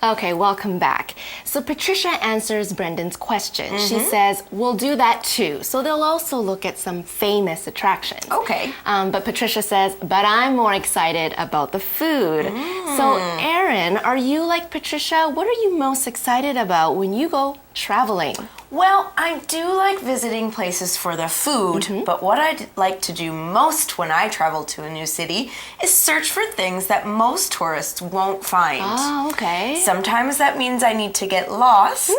Okay, welcome back. So Patricia answers Brendan's question. She says, we'll do that too. So they'll also look at some famous attractions. Okay. But Patricia says, but I'm more excited about the food. So Erin, are you like Patricia? What are you most excited about when you go traveling? Well, I do like visiting places for the food, but what I like to do most when I travel to a new city is search for things that most tourists won't find. Oh, okay. Sometimes that means I need to get lost,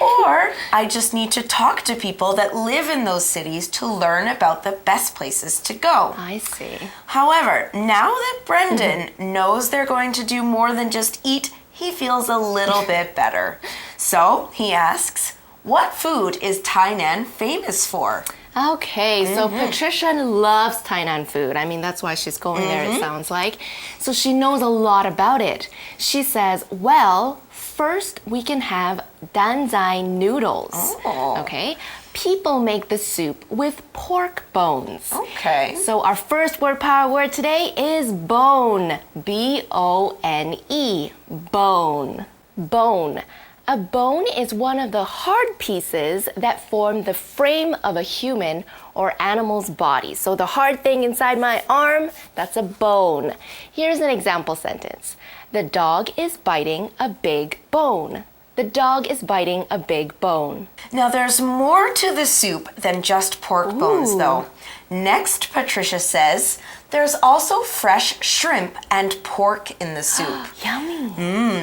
or I just need to talk to people that live in those cities to learn about the best places to go. I see. However, now that Brendan knows they're going to do more than just eat, he feels a little bit better. So he asks, what food is Tainan famous for? Okay, so Patricia loves Tainan food. I mean, that's why she's going there, it sounds like. So she knows a lot about it. She says, well, first we can have danzai noodles. Oh. Okay, people make the soup with pork bones. Okay. So our first word power word today is bone. B-O-N-E. Bone. Bone. A bone is one of the hard pieces that form the frame of a human or animal's body. So the hard thing inside my arm, that's a bone. Here's an example sentence. The dog is biting a big bone. The dog is biting a big bone. Now there's more to the soup than just pork bones though. Next, Patricia says, there's also fresh shrimp and pork in the soup. Yummy.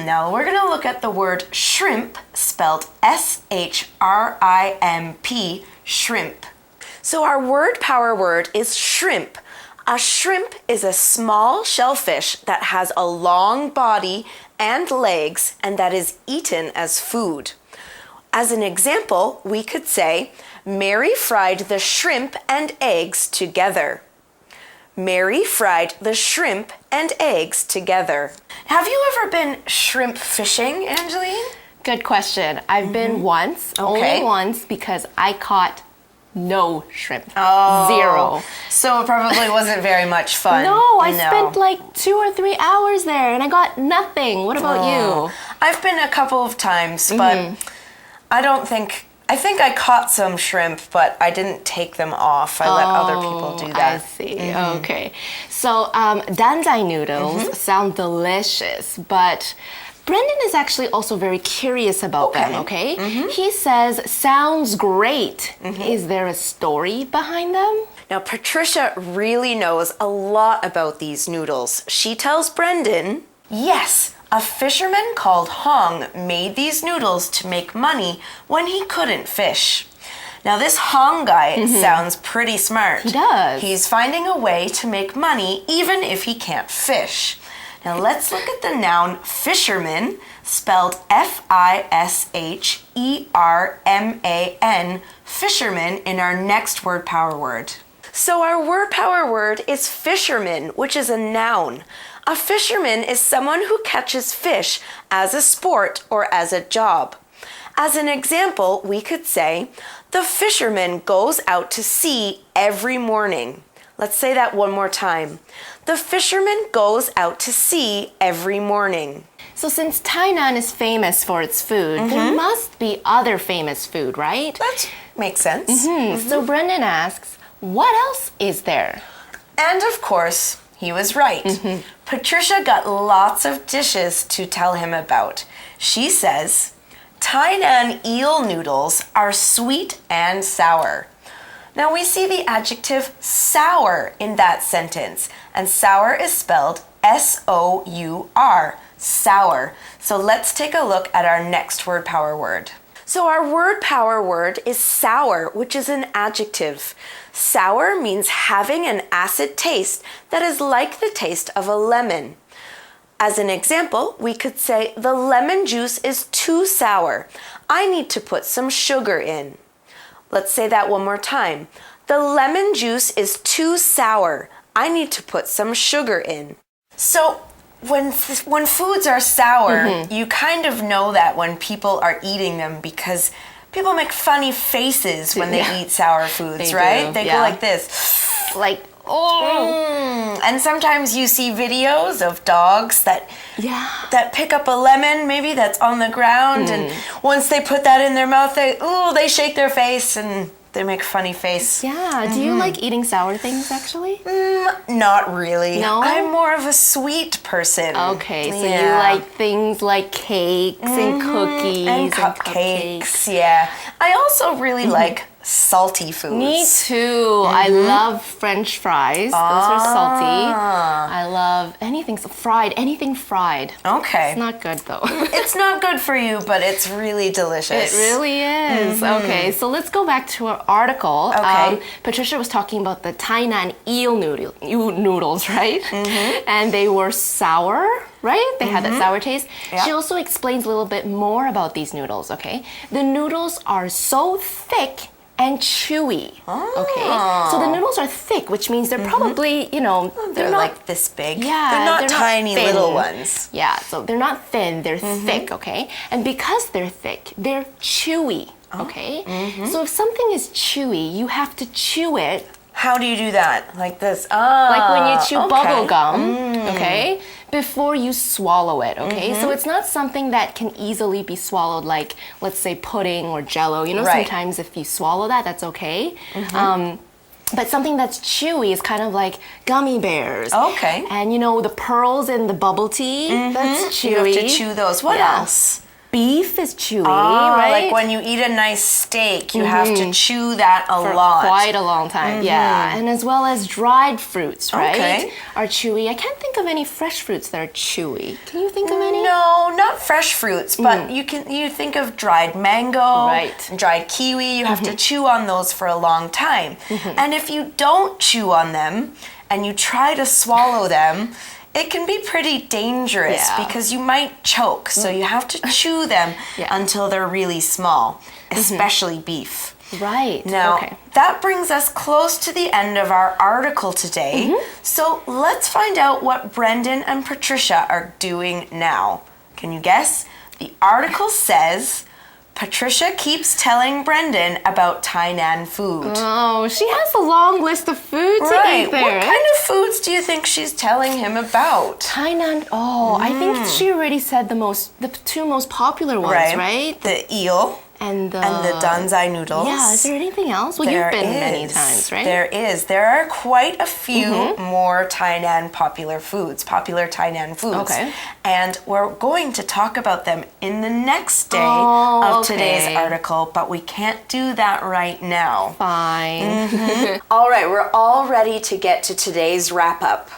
Now we're going to look at the word shrimp, spelled S-H-R-I-M-P, shrimp. So our word power word is shrimp. A shrimp is a small shellfish that has a long body and legs and that is eaten as food. As an example, we could say, Mary fried the shrimp and eggs together. Mary fried the shrimp and eggs together. Have you ever been shrimp fishing, Angeline? Good question. I've been once, only once, because I caught no shrimp. Oh. Zero. So it probably wasn't very much fun. No, I spent like 2 or 3 hours there and I got nothing. What about you? I've been a couple of times, but I think I caught some shrimp, but I didn't take them off. I let other people do that. I see. Okay. So danzai noodles sound delicious, but Brendan is actually also very curious about them, okay? He says, sounds great. Is there a story behind them? Now, Patricia really knows a lot about these noodles. She tells Brendan, yes, a fisherman called Hong made these noodles to make money when he couldn't fish. Now, this Hong guy sounds pretty smart. He does. He's finding a way to make money even if he can't fish. Now, let's look at the noun fisherman, spelled F-I-S-H-E-R-M-A-N, fisherman, in our next word power word. So our word power word is fisherman, which is a noun. A fisherman is someone who catches fish as a sport or as a job. As an example, we could say, the fisherman goes out to sea every morning. Let's say that one more time. The fisherman goes out to sea every morning. So since Tainan is famous for its food, there must be other famous food, right? That makes sense. So Brendan asks, what else is there? And of course, he was right. Patricia got lots of dishes to tell him about. She says, Tainan eel noodles are sweet and sour. Now we see the adjective sour in that sentence, and sour is spelled S-O-U-R, sour. So let's take a look at our next word power word. So our word power word is sour, which is an adjective. Sour means having an acid taste that is like the taste of a lemon. As an example, we could say, the lemon juice is too sour. I need to put some sugar in. Let's say that one more time. The lemon juice is too sour. I need to put some sugar in. So when foods are sour, you kind of know that when people are eating them because people make funny faces when they eat sour foods, right? They go like this. Like Oh. And sometimes you see videos of dogs that pick up a lemon maybe that's on the ground, and once they put that in their mouth, they shake their face and they make a funny face. Yeah. Do you like eating sour things, actually? Not really. No? I'm more of a sweet person. Okay, so you like things like cakes and cookies and cupcakes. Yeah. I also really like salty foods. Me too. I love French fries. Those are salty. I love anything fried. Okay. It's not good though. It's not good for you, but it's really delicious. It really is. Okay, so let's go back to our article. Okay. Patricia was talking about the Tainan eel noodles, right? And they were sour, right? They had that sour taste. Yeah. She also explains a little bit more about these noodles, okay? The noodles are so thick and chewy. Okay, so the noodles are thick, which means they're probably, they're not like this big. Yeah, they're not they're tiny not little ones. Yeah, so they're not thin, they're thick, okay? And because they're thick, they're chewy, okay? So if something is chewy, you have to chew it. How do you do that? Like this? Like when you chew bubble gum, okay? Before you swallow it, okay? So it's not something that can easily be swallowed, like, let's say, pudding or Jell-O. Sometimes if you swallow that, that's okay. But something that's chewy is kind of like gummy bears. Okay. And the pearls in the bubble tea, that's chewy. You have to chew those. What else? Beef is chewy, right? Like when you eat a nice steak, you have to chew that a lot. For quite a long time, yeah. And as well as dried fruits, right? Okay. Are chewy. I can't think of any fresh fruits that are chewy. Can you think of any? No, not fresh fruits, but you think of dried mango, dried kiwi. You have to chew on those for a long time. And if you don't chew on them and you try to swallow them, it can be pretty dangerous because you might choke. So you have to chew them until they're really small, especially beef. Right. Now, that brings us close to the end of our article today. So let's find out what Brendan and Patricia are doing now. Can you guess? The article says, Patricia keeps telling Brendan about Tainan food. Oh, she has a long list of foods to eat there. What kind of foods do you think she's telling him about? Tainan. Oh, I think she already said the two most popular ones, right? The eel and the danzai noodles. Yeah, is there anything else? Well, you've been many times, right? There is. There are quite a few more popular Tainan foods. Okay. And we're going to talk about them in the next day of today's article, but we can't do that right now. Fine. All right, we're all ready to get to today's wrap-up.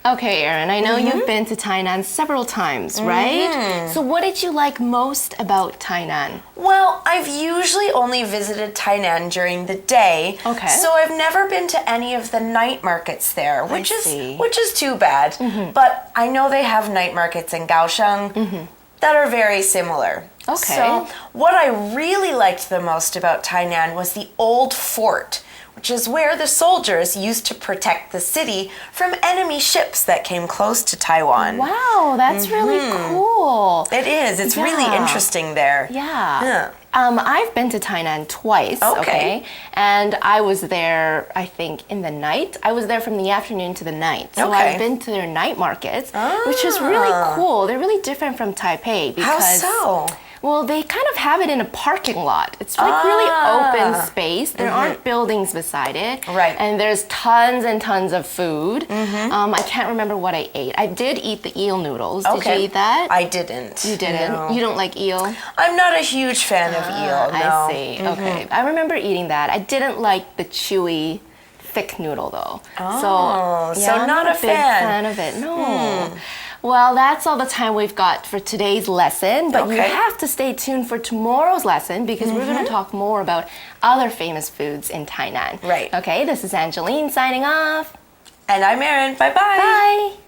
Okay, Erin, I know you've been to Tainan several times, right? So what did you like most about Tainan? Well, I've usually only visited Tainan during the day, so I've never been to any of the night markets there, which is too bad. But I know they have night markets in Kaohsiung that are very similar. Okay. So what I really liked the most about Tainan was the old fort, which is where the soldiers used to protect the city from enemy ships that came close to Taiwan. Wow, that's really cool. It is. It's really interesting there. Yeah. I've been to Tainan twice, okay? And I was there, I think, in the night. I was there from the afternoon to the night. So I've been to their night markets, which is really cool. They're really different from Taipei because... How so? Well, they kind of have it in a parking lot. It's like really open space. There aren't buildings beside it. Right. And there's tons and tons of food. I can't remember what I ate. I did eat the eel noodles. Did you eat that? I didn't. You didn't? No. You don't like eel? I'm not a huge fan of eel, no. I see. Okay. I remember eating that. I didn't like the chewy, thick noodle, though. So I'm not a big fan of it. No. Well, that's all the time we've got for today's lesson, but you have to stay tuned for tomorrow's lesson because we're going to talk more about other famous foods in Tainan. Right. Okay, this is Angeline signing off. And I'm Erin. Bye-bye. Bye.